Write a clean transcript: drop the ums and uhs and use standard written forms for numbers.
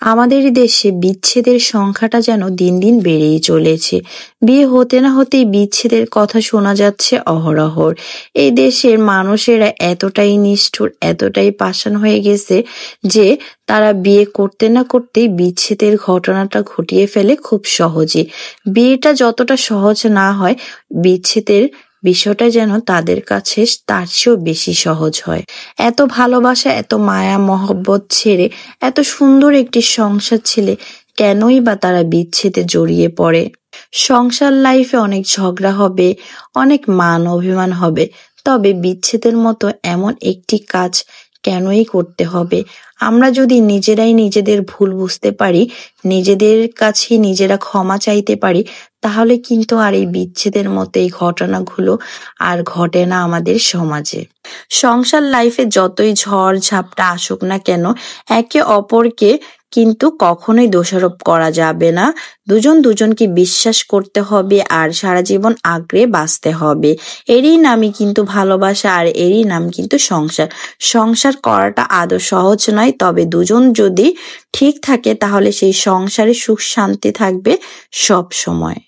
আমাদের দেশে বিচ্ছেদের সংখ্যাটা যেন দিন দিন বেড়েই চলেছে। বিয়ে হতে না হতেই বিচ্ছেদের কথা শোনা যাচ্ছে অহরহর। এই দেশের মানুষেরা এতটাই নিষ্ঠুর, এতটাই পাষাণ হয়ে গেছে যে তারা বিয়ে করতে না করতেই বিচ্ছেদের ঘটনাটা ঘটিয়ে ফেলে খুব সহজে। বিয়েটা যতটা সহজ না হয়, বিচ্ছেদের বিষয়টা যেন তাদের কাছে তার চেয়েও বেশি সহজ হয়। এত ভালোবাসা, এত মায়া মহব্বত ছেড়ে এত সুন্দর একটি সংসার ছেলে কেনই বা তারা বিচ্ছেদে জড়িয়ে পড়ে। সংসার লাইফে অনেক ঝগড়া হবে, অনেক মান অভিমান হবে, তবে বিচ্ছেদের মতো এমন একটি কাজ কেনই করতে হবে? আমরা যদি নিজেরাই নিজেদের ভুল বুঝতে পারি, নিজেদের কাছে নিজেরা ক্ষমা চাইতে পারি, তাহলে কিন্তু আর এই বিচ্ছেদের মতো এই ঘটনাগুলো আর ঘটে না আমাদের সমাজে। সংসার লাইফে যতই ঝড় ঝাপটা আসুক না কেন, একে অপরকে কিন্তু কখনোই দোষারোপ করা যাবে না। দুজন দুজনকে বিশ্বাস করতে হবে আর সারা জীবন আঁকড়ে বাঁচতে হবে। এরই নামই কিন্তু ভালোবাসা, আর এরই নাম কিন্তু সংসার। সংসার করাটা আদৌ সহজ নয়, তবে দুজন যদি ঠিক থাকে তাহলে সেই সংসারে সুখ শান্তি থাকবে সব সময়।